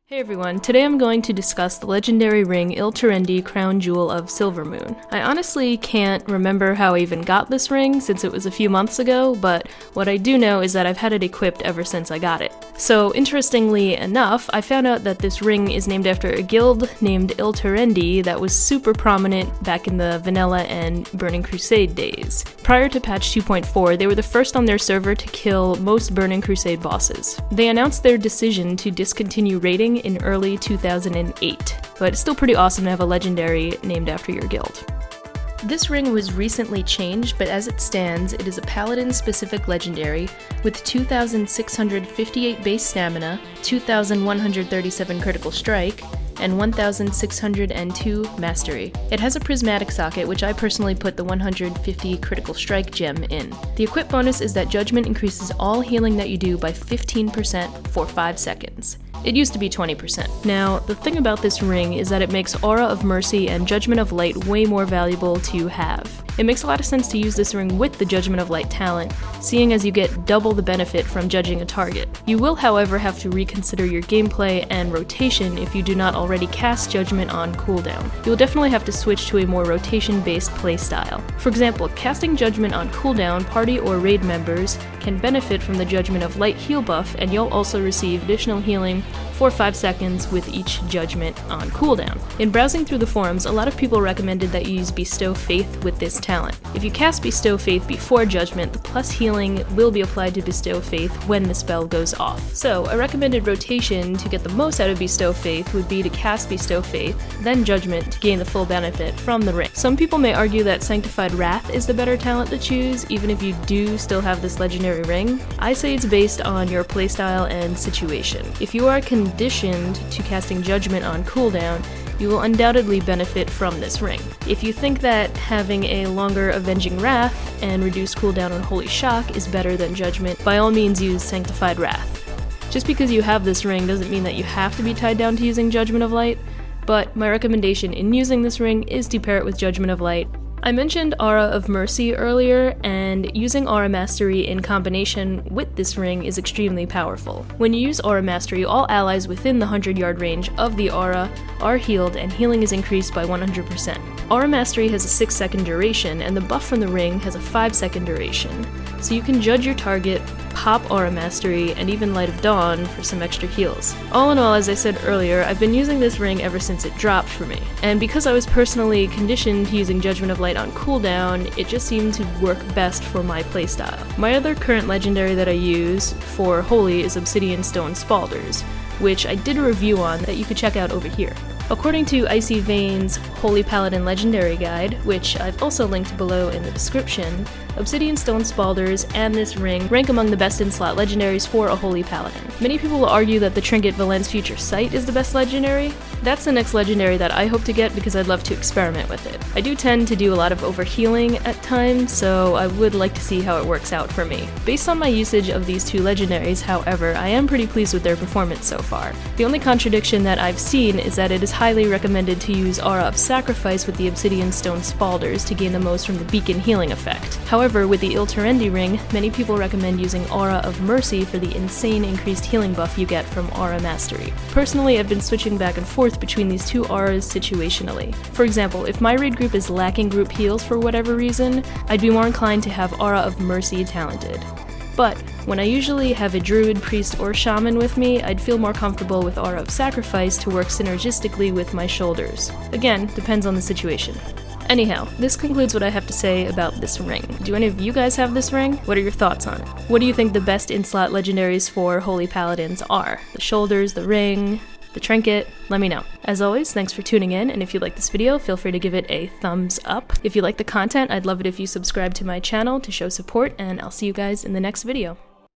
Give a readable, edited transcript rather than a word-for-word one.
Hey everyone, today I'm going to discuss the legendary ring Ilterendi Crown Jewel of Silvermoon. I honestly can't remember how I even got this ring since it was a few months ago, but what I do know is that I've had it equipped ever since I got it. So interestingly enough, I found out that this ring is named after a guild named Ilterendi that was super prominent back in the Vanilla and Burning Crusade days. Prior to patch 2.4, they were the first on their server to kill most Burning Crusade bosses. They announced their decision to discontinue raiding in early 2008, but it's still pretty awesome to have a legendary named after your guild. This ring was recently changed, but as it stands, it is a Paladin specific legendary with 2,658 base stamina, 2,137 critical strike, and 1,602 mastery. It has a prismatic socket, which I personally put the 150 critical strike gem in. The equip bonus is that Judgment increases all healing that you do by 15% for 5 seconds. It used to be 20%. Now, the thing about this ring is that it makes Aura of Mercy and Judgment of Light way more valuable to have. It makes a lot of sense to use this ring with the Judgment of Light talent, seeing as you get double the benefit from judging a target. You will, however, have to reconsider your gameplay and rotation if you do not already cast Judgment on cooldown. You will definitely have to switch to a more rotation-based playstyle. For example, casting Judgment on cooldown, party or raid members can benefit from the Judgment of Light heal buff, and you'll also receive additional healing for 5 seconds with each Judgment on cooldown. In browsing through the forums, a lot of people recommended that you use Bestow Faith with this talent. If you cast Bestow Faith before Judgment, the plus healing will be applied to Bestow Faith when the spell goes off. So, a recommended rotation to get the most out of Bestow Faith would be to cast Bestow Faith, then Judgment to gain the full benefit from the ring. Some people may argue that Sanctified Wrath is the better talent to choose, even if you do still have this legendary ring. I say it's based on your playstyle and situation. If you are conditioned to casting Judgment on cooldown, you will undoubtedly benefit from this ring. If you think that having a longer Avenging Wrath and reduced cooldown on Holy Shock is better than Judgment, by all means use Sanctified Wrath. Just because you have this ring doesn't mean that you have to be tied down to using Judgment of Light, but my recommendation in using this ring is to pair it with Judgment of Light. I mentioned Aura of Mercy earlier, and using Aura Mastery in combination with this ring is extremely powerful. When you use Aura Mastery, all allies within the 100-yard range of the aura are healed and healing is increased by 100%. Aura Mastery has a 6-second duration, and the buff from the ring has a 5-second duration, so you can judge your target, pop Aura Mastery, and even Light of Dawn for some extra heals. All in all, as I said earlier, I've been using this ring ever since it dropped for me, and because I was personally conditioned to using Judgment of Light on cooldown, it just seemed to work best for my playstyle. My other current legendary that I use for Holy is Obsidian Stone Spalders, which I did a review on that you could check out over here. According to Icy Vein's Holy Paladin Legendary Guide, which I've also linked below in the description, Obsidian Stone Spalders and this ring rank among the best in-slot legendaries for a Holy Paladin. Many people will argue that the Trinket Valen's Future Sight is the best legendary. That's the next legendary that I hope to get because I'd love to experiment with it. I do tend to do a lot of overhealing at times, so I would like to see how it works out for me. Based on my usage of these two legendaries, however, I am pretty pleased with their performance so far. The only contradiction that I've seen is that it is highly recommended to use Aura of Sacrifice with the Obsidian Stone Spalders to gain the most from the beacon healing effect. However, with the Ilterendi ring, many people recommend using Aura of Mercy for the insane increased healing buff you get from Aura Mastery. Personally, I've been switching back and forth between these two auras situationally. For example, if my raid group is lacking group heals for whatever reason, I'd be more inclined to have Aura of Mercy talented. But when I usually have a druid, priest, or shaman with me, I'd feel more comfortable with Aura of Sacrifice to work synergistically with my shoulders. Again, depends on the situation. Anyhow, this concludes what I have to say about this ring. Do any of you guys have this ring? What are your thoughts on it? What do you think the best in-slot legendaries for Holy Paladins are? The shoulders, the ring, the trinket? Let me know. As always, thanks for tuning in, and if you like this video, feel free to give it a thumbs up. If you like the content, I'd love it if you subscribe to my channel to show support, and I'll see you guys in the next video.